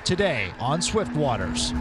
today on Swift Waters.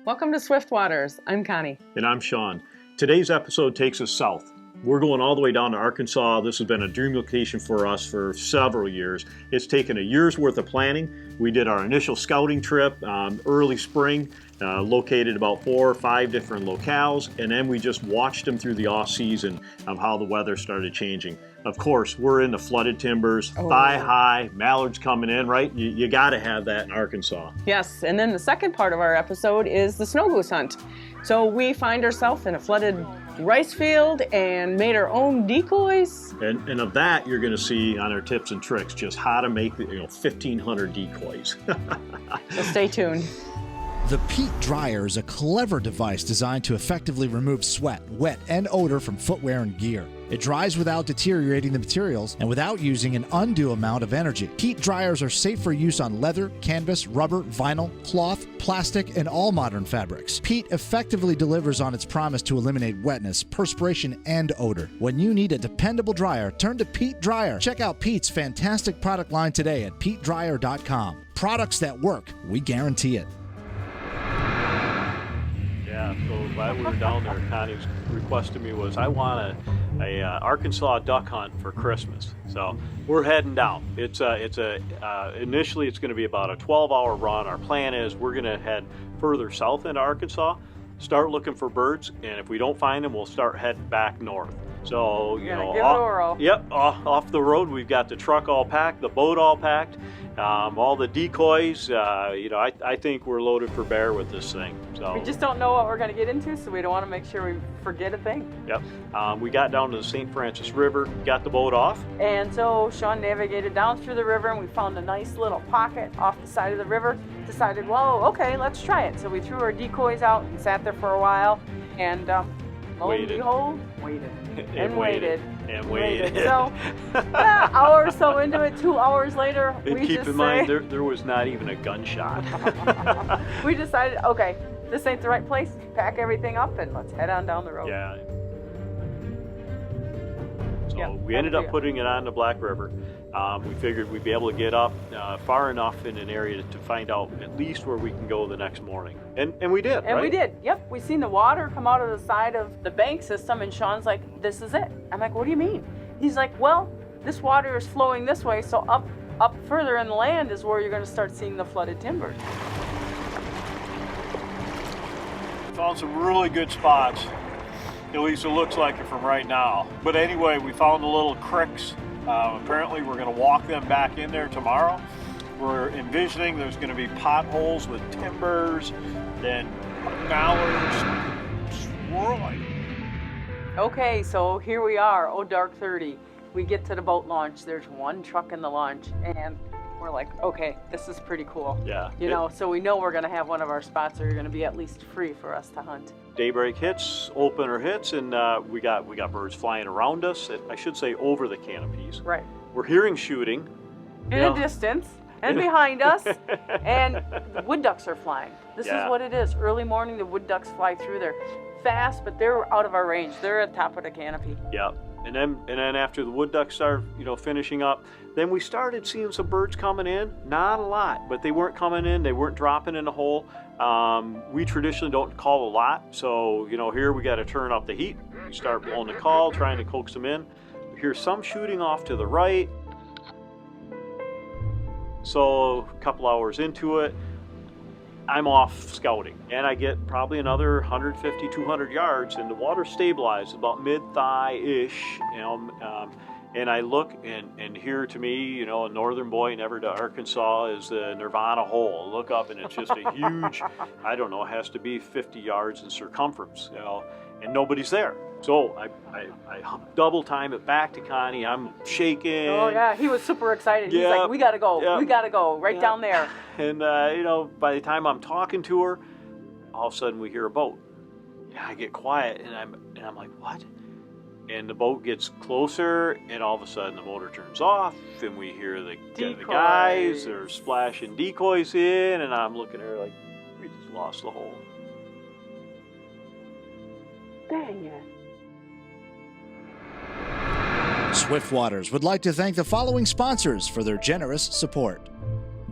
Welcome to Swift Waters. I'm Connie. And I'm Shawn. Today's episode takes us south. We're going all the way down to Arkansas. This has been a dream location for us for several years. It's taken a year's worth of planning. We did our initial scouting trip early spring, located about 4 or 5 different locales, and then we just watched them through the off season of how the weather started changing. Of course, we're in the flooded timbers, thigh high, mallards coming in, right? You got to have that in Arkansas. Yes, and then the second part of our episode is the snow goose hunt. So we find ourselves in a flooded rice field and made our own decoys. And of that, you're going to see on our tips and tricks just how to make 1,500 decoys. So stay tuned. The Peat Dryer is a clever device designed to effectively remove sweat, wet, and odor from footwear and gear. It dries without deteriorating the materials and without using an undue amount of energy. Peat dryers are safe for use on leather, canvas, rubber, vinyl, cloth, plastic, and all modern fabrics. Peat effectively delivers on its promise to eliminate wetness, perspiration, and odor. When you need a dependable dryer, turn to Peat Dryer. Check out Peat's fantastic product line today at peatdryer.com. Products that work, we guarantee it. Yeah, so while we were down there, Connie's request to me was, I want a Arkansas duck hunt for Christmas. So we're heading down. Initially it's going to be about a 12-hour run. Our plan is we're going to head further south into Arkansas, start looking for birds, and if we don't find them, we'll start heading back north. So, off the road, we've got the truck all packed, the boat all packed, all the decoys. I think we're loaded for bear with this thing. So We just don't know what we're going to get into, so we don't want to make sure we forget a thing. Yep. We got down to the St. Francis River, got the boat off. And so Shawn navigated down through the river, and we found a nice little pocket off the side of the river. Decided, well, okay, let's try it. So we threw our decoys out and sat there for a while, and lo and behold, waited. And waited. So, an hour or so into it, 2 hours later, and keep in mind, there was not even a gunshot. We decided, okay, this ain't the right place. Pack everything up and let's head on down the road. Yeah. So we ended up putting it on the Black River. We figured we'd be able to get up far enough in an area to find out at least where we can go the next morning. And we did, And right? we did, yep. We seen the water come out of the side of the bank system, and Shawn's like, this is it. I'm like, what do you mean? He's like, well, this water is flowing this way, so up further in the land is where you're going to start seeing the flooded timbers. Found some really good spots. At least it looks like it from right now. But anyway, we found the little cricks. Apparently we're going to walk them back in there tomorrow. We're envisioning there's going to be potholes with timbers, then mallards swirling. Okay, so here we are, dark 30. We get to the boat launch. There's one truck in the launch, and we're like, okay, this is pretty cool. Yeah. So we know we're going to have one of our spots that are going to be at least free for us to hunt. Daybreak hits, opener hits, and we got birds flying around us. I should say over the canopies. Right. We're hearing shooting. In a distance, and behind us, and the wood ducks are flying. This is what it is. Early morning, the wood ducks fly through there. Fast, but they're out of our range. They're at the top of the canopy. Yep. And then after the wood ducks started, finishing up, then we started seeing some birds coming in. Not a lot, but they weren't coming in. They weren't dropping in the hole. We traditionally don't call a lot, so here we got to turn up the heat. We start blowing the call, trying to coax them in. We hear some shooting off to the right. So a couple hours into it, I'm off scouting, and I get probably another 150, 200 yards, and the water stabilized about mid-thigh-ish, And I look, and here to me, you know, a northern boy never to Arkansas is the Nirvana hole. Look up, and it's just a huge, I don't know, it has to be 50 yards in circumference, you know, and nobody's there. So I double time it back to Connie. I'm shaking. Oh yeah, he was super excited. He's Yeah. like, we gotta go, Yeah. we gotta go, right Yeah. down there. And you know, by the time I'm talking to her, all of a sudden we hear a boat. And I get quiet, and I'm like, what? And the boat gets closer, and all of a sudden the motor turns off, and we hear the guys are splashing decoys in, and I'm looking at her like, we just lost the hole. Dang it. Swiftwaters would like to thank the following sponsors for their generous support: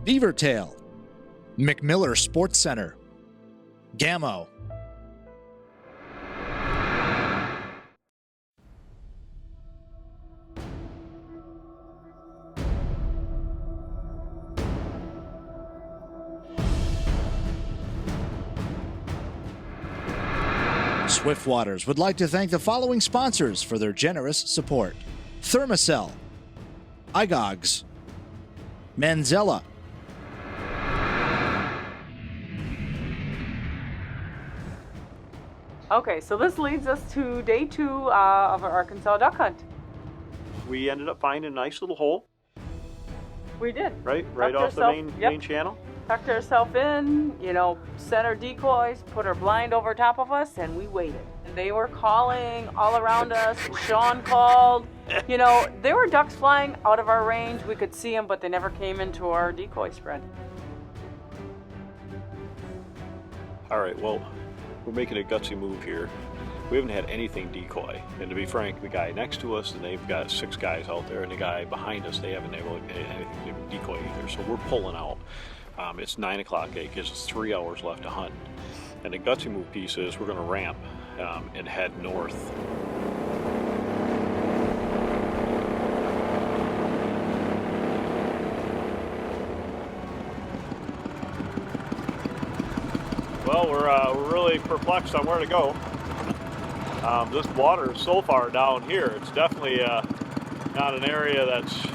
Beavertail, McMiller Sports Center, Gammo, Swiftwaters would like to thank the following sponsors for their generous support: Thermacell, Igogs, Manzella, Okay, so this leads us to day 2 of our Arkansas duck hunt. We ended up finding a nice little hole, We did. right Tucked off the ourselves- main channel. Tucked ourselves in, you know, set our decoys, put our blind over top of us, and we waited. And they were calling all around us. Shawn called. You know, there were ducks flying out of our range. We could see them, but they never came into our decoy spread. All right, well, we're making a gutsy move here. We haven't had anything decoy, and to be frank, the guy next to us, and they've got 6 guys out there, and the guy behind us, they haven't able to get anything to decoy either. So we're pulling out. It's 9 o'clock. It gives us 3 hours left to hunt. And the gutsy move piece is we're going to ramp and head north. Well, we're really perplexed on where to go. This water is so far down here, it's definitely not an area that's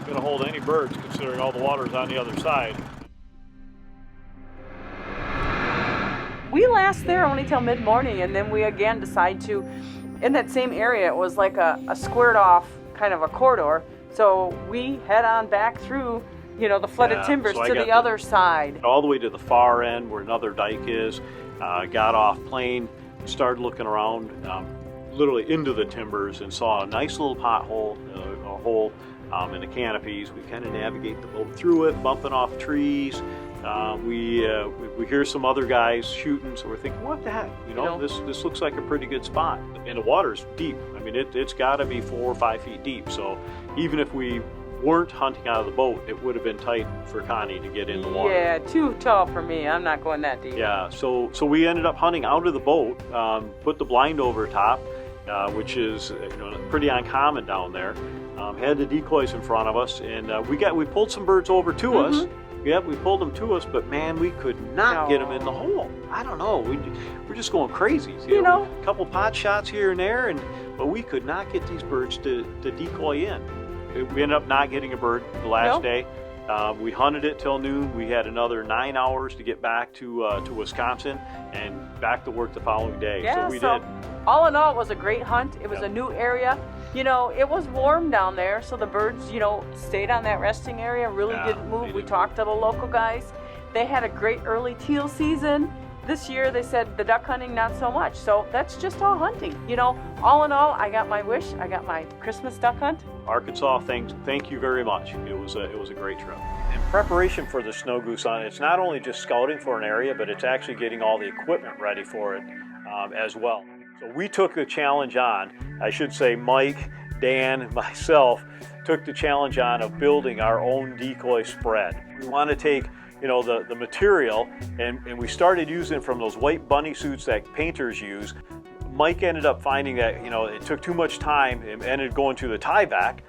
going to hold any birds, considering all the water's on the other side. We last there only till mid-morning, and then we again decide to, in that same area, it was like a squared off kind of a corridor. So we head on back through, you know, the flooded timbers so I to got the other side. All the way to the far end where another dike is. Got off plane, started looking around, literally into the timbers, and saw a nice little pothole, a hole in the canopies. We kind of navigate the boat through it, bumping off trees. We hear some other guys shooting, so we're thinking, what the heck? You know, this looks like a pretty good spot. And the water's deep. I mean, it's got to be 4 or 5 feet deep. So even if we weren't hunting out of the boat, it would have been tight for Connie to get in the water. Yeah, too tall for me. I'm not going that deep. Yeah, so we ended up hunting out of the boat, put the blind over top, which is pretty uncommon down there. Had the decoys in front of us, and we pulled some birds over to us. Yep, we pulled them to us, but man, we could not get them in the hole. I don't know, we're just going crazy. You know, a couple pot shots here and there, but we could not get these birds to decoy in. We ended up not getting a bird the last day. We hunted it till noon. We had another 9 hours to get back to Wisconsin and back to work the following day. Yeah, so we did. All in all, it was a great hunt. It was a new area. You know, it was warm down there, so the birds, you know, stayed on that resting area, really didn't move. We talked to the local guys. They had a great early teal season. This year, they said the duck hunting, not so much. So that's just all hunting. You know, all in all, I got my wish. I got my Christmas duck hunt. Arkansas, thank you very much. It was a great trip. In preparation for the snow goose hunt, it's not only just scouting for an area, but it's actually getting all the equipment ready for it as well. So we took the challenge on. I should say Mike, Dan, and myself took the challenge on of building our own decoy spread. We want to take the material, and we started using from those white bunny suits that painters use. Mike ended up finding that it took too much time and ended going to the tie-back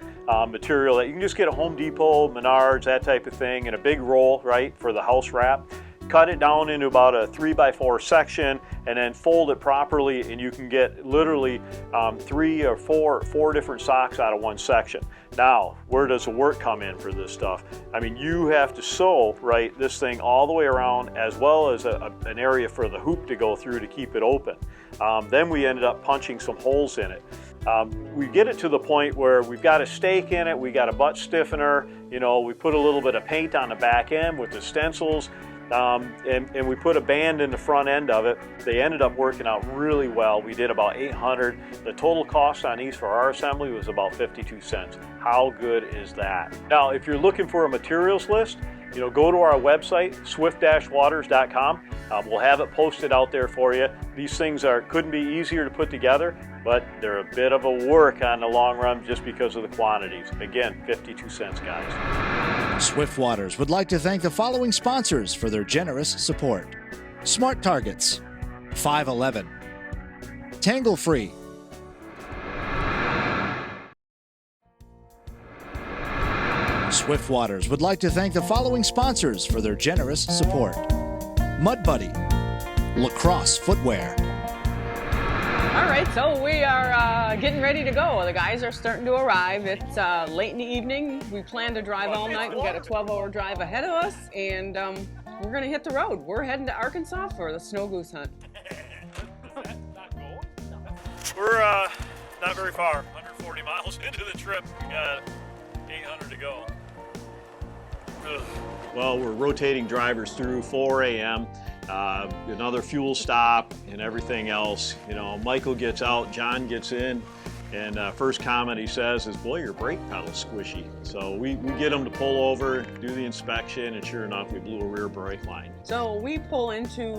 material that you can just get at Home Depot, Menards, that type of thing, in a big roll, right, for the house wrap. cut it down into about a 3x4 section, and then fold it properly, and you can get literally 3 or 4 different socks out of one section. Now, where does the work come in for this stuff? I mean, you have to sew, right, this thing all the way around, as well as an area for the hoop to go through to keep it open. Then we ended up punching some holes in it. We get it to the point where we've got a stake in it, we got a butt stiffener, you know, we put a little bit of paint on the back end with the stencils, and we put a band in the front end of it. They ended up working out really well. We did about 800. The total cost on these for our assembly was about 52 cents. How good is that? Now, if you're looking for a materials list, you know, go to our website, swift-waters.com. We'll have it posted out there for you. These things couldn't be easier to put together, but they're a bit of a work on the long run just because of the quantities. Again, 52 cents, guys. Swift Waters would like to thank the following sponsors for their generous support. Smart Targets, 511, Tangle Free, Swift Waters would like to thank the following sponsors for their generous support. Mud Buddy, Lacrosse Footwear. All right, so we are getting ready to go. The guys are starting to arrive. It's late in the evening. We plan to drive all night. We got a 12-hour drive ahead of us, and we're going to hit the road. We're heading to Arkansas for the snow goose hunt. We're not very far, 140 miles into the trip. We got 800 to go. Ugh. Well, we're rotating drivers through 4 a.m. Another fuel stop and everything else. You know, Michael gets out, John gets in, and first comment he says is, "Boy, your brake pedal's squishy." So we get him to pull over, do the inspection, and sure enough, we blew a rear brake line. So we pull into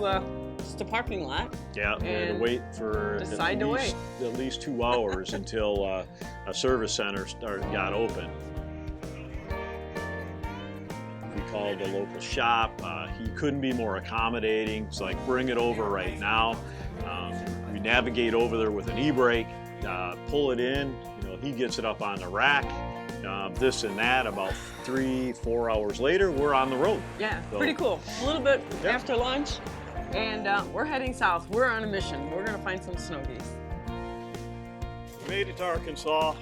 just a parking lot. Yeah, we had to wait for at least 2 hours until a service center got open. We called the local shop. He couldn't be more accommodating. It's like, bring it over right now. We navigate over there with an e-brake, pull it in. You know, he gets it up on the rack. This and that. About 3-4 hours later, we're on the road. Yeah, so, pretty cool. A little bit after lunch, and we're heading south. We're on a mission. We're gonna find some snow geese. We made it to Arkansas,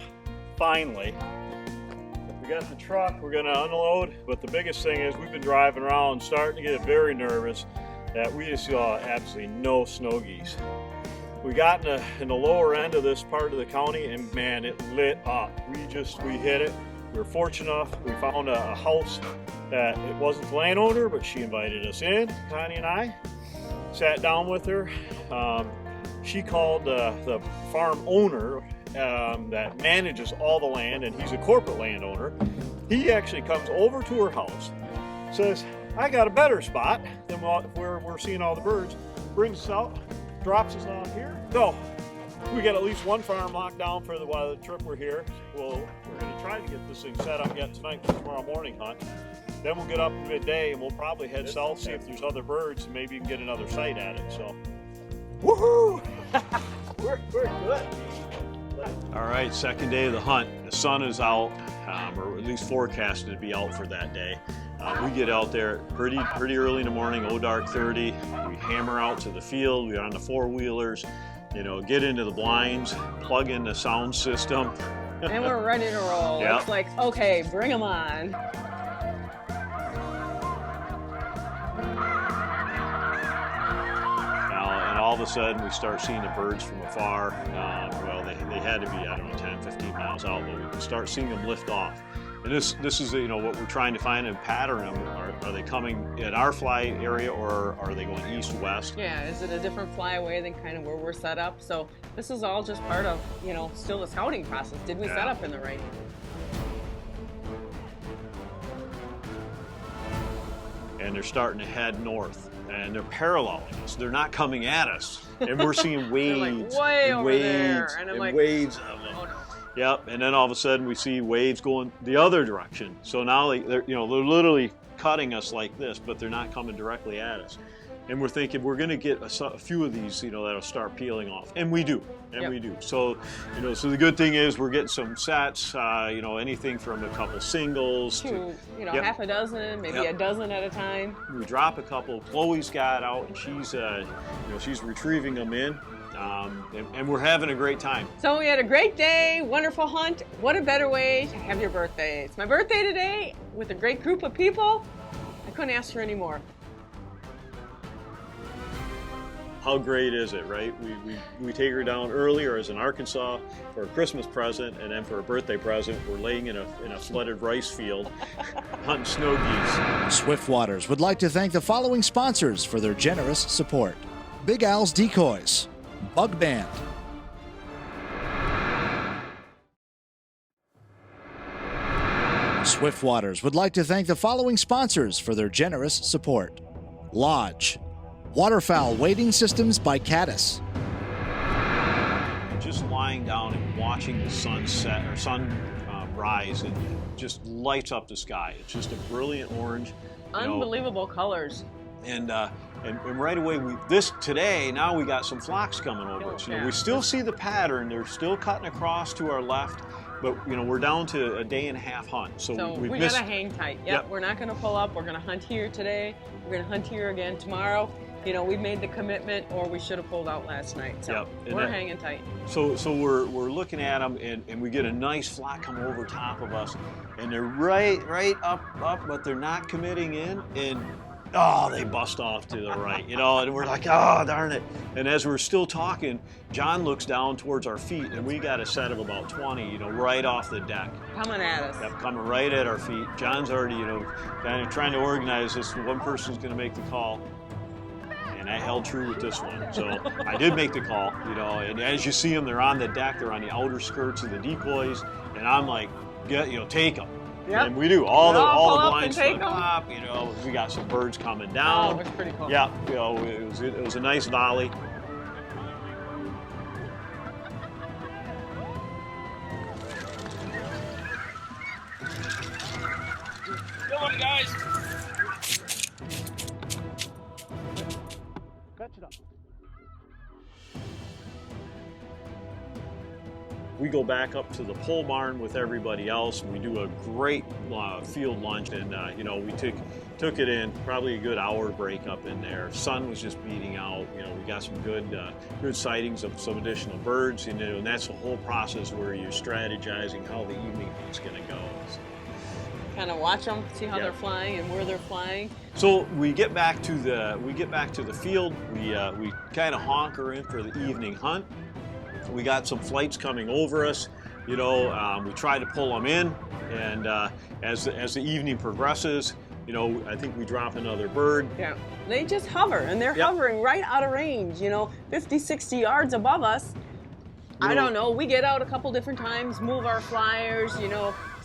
finally. We got the truck, we're gonna unload, but the biggest thing is we've been driving around, starting to get very nervous that we just saw absolutely no snow geese. We got in the lower end of this part of the county, and man, it lit up. We hit it. We were fortunate enough, we found a house that it wasn't the landowner, but she invited us in, Connie and I. Sat down with her. She called the farm owner that manages all the land, and he's a corporate landowner. He actually comes over to her house, says, "I got a better spot than where we're seeing all the birds," brings us out, drops us off here. So we got at least one farm locked down for while the trip we're here. We're going to try to get this thing set up yet tonight for tomorrow morning hunt. Then we'll get up at midday, and we'll probably head south, see if there's other birds, and maybe even get another sight at it. So, woohoo! we're good. All right, second day of the hunt. The sun is out, or at least forecasted to be out for that day. We get out there pretty early in the morning, dark 30. We hammer out to the field. We're on the four-wheelers, you know, get into the blinds, plug in the sound system. And we're ready to roll. Yep. It's like, okay, bring them on. And all of a sudden we start seeing the birds from afar. Well, they had to be, I don't know, 10, 15 miles out, but we can start seeing them lift off. And this is, you know, what we're trying to find and pattern them. Are they coming in our fly area, or are they going east-west? Yeah, is it a different flyaway than kind of where we're set up? So this is all just part of, you know, still the scouting process. Did we set up in the right? And they're starting to head north, and they're paralleling us. They're not coming at us, and we're seeing waves, like way and over waves, there. And and like, waves of them. Oh, no. Yep, and then all of a sudden we see waves going the other direction. So now they're literally cutting us like this, but they're not coming directly at us. and we're thinking we're going to get a few of these, that'll start peeling off, and we do, we do. So, so the good thing is we're getting some sets, anything from a couple singles to half a dozen, maybe a dozen at a time. We drop a couple. Chloe's got out, and she's retrieving them in. And we're having a great time. So we had a great day, wonderful hunt. What a better way to have your birthday. It's my birthday today with a great group of people. I couldn't ask for any more. How great is it, right? We take her down earlier as an Arkansas for a Christmas present, and then for a birthday present, we're laying in a flooded rice field hunting snow geese. Swift Waters would like to thank the following sponsors for their generous support. Big Al's Decoys, Bug Band, Swift Waters would like to thank the following sponsors for their generous support. Lodge, Waterfowl Wading Systems by Caddis. Just lying down and watching the sunset or rise, and just lights up the sky. It's just a brilliant orange. Unbelievable colors. And right away, now we got some flocks coming over us. We still see the pattern. They're still cutting across to our left, but we're down to a day and a half hunt. So we gotta hang tight. Yep, we're not gonna pull up. We're gonna hunt here today. We're gonna hunt here again tomorrow. We've made the commitment, or we should have pulled out last night. So we're hanging tight. So we're looking at them, and we get a nice flock come over top of us, and they're right up, but they're not committing in, and they bust off to the right, and we're like, oh, darn it. And as we're still talking, John looks down towards our feet, and we got a set of about 20, right off the deck. Coming at us. Yep, coming right at our feet. John's already, kind of trying to organize this. One person's going to make the call. And I held true with this one. So I did make the call, and as you see them, they're on the deck, they're on the outer skirts of the decoys, and I'm like, take them. Yep. And we do. All the blinds flip up, we got some birds coming down. Oh, it was pretty cool. Yeah, it was a nice volley. Come on, guys. Catch it up. We go back up to the pole barn with everybody else. We do a great field lunch, and we took it in, probably a good hour break up in there. Sun was just beating out. We got some good sightings of some additional birds, and that's the whole process where you're strategizing how the evening is going to go. So, kind of watch them, see how they're flying and where they're flying. So we get back to the field. We kind of honker in for the evening hunt. We got some flights coming over us. We try to pull them in, and as the evening progresses, I think we drop another bird. Yeah, they just hover, and they're hovering right out of range. 50, 60 yards above us. I don't know. We get out a couple different times, move our flyers.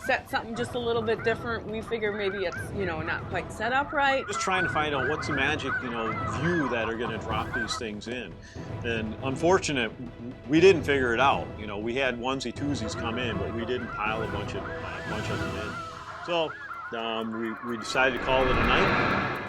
Set something just a little bit different. We figure maybe it's, not quite set up right. Just trying to find out what's the magic, view that are going to drop these things in. And unfortunate, we didn't figure it out. We had onesie twosies come in, but we didn't pile a bunch of them in. So we decided to call it a night.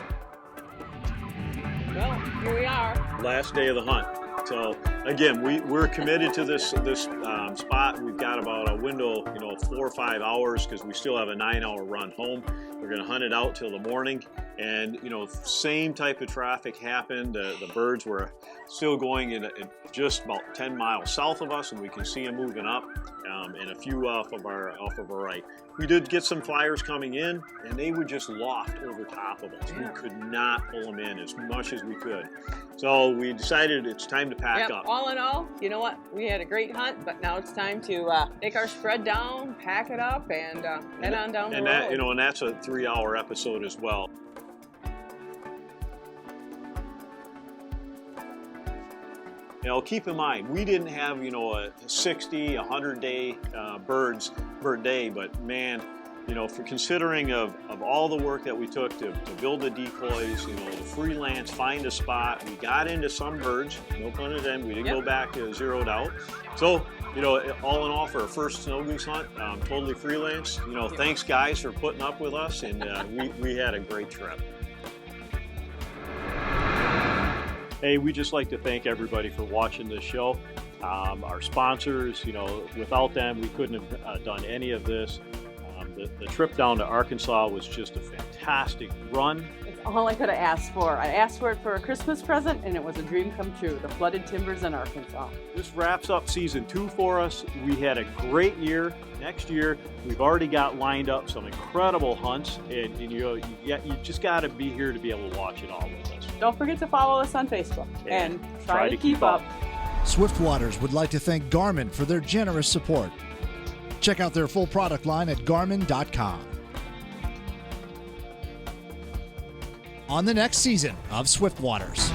Well, here we are. Last day of the hunt. So again, we're committed to this spot. We've got about a window, 4 or 5 hours, because we still have a 9-hour run home. We're going to hunt it out till the morning, and same type of traffic happened. The birds were still going in just about 10 miles south of us, and we can see them moving up, and a few off of our right. We did get some flyers coming in, and they would just loft over top of us. We could not pull them in as much as we could. So we decided it's time to pack up. All in all, you know what? We had a great hunt, but now it's time to take our spread down, pack it up, and head on down the road. And that's a 3-hour episode as well. Keep in mind, we didn't have, a 60, 100-day bird day, but man, for considering of all the work that we took to build the decoys, the freelance, find a spot, we got into some birds, no pun intended, we didn't go back zeroed out. So, all in all, for our first snow goose hunt, totally freelance. Thanks guys for putting up with us, and we had a great trip. Hey, we just like to thank everybody for watching this show. Our sponsors, without them, we couldn't have done any of this. The trip down to Arkansas was just a fantastic run. It's all I could have asked for. I asked for it for a Christmas present, and it was a dream come true. The flooded timbers in Arkansas. This wraps up season 2 for us. We had a great year. Next year, we've already got lined up some incredible hunts, and you just got to be here to be able to watch it all with us. Don't forget to follow us on Facebook and try to keep up. Swiftwaters would like to thank Garmin for their generous support. Check out their full product line at Garmin.com. On the next season of Swiftwaters.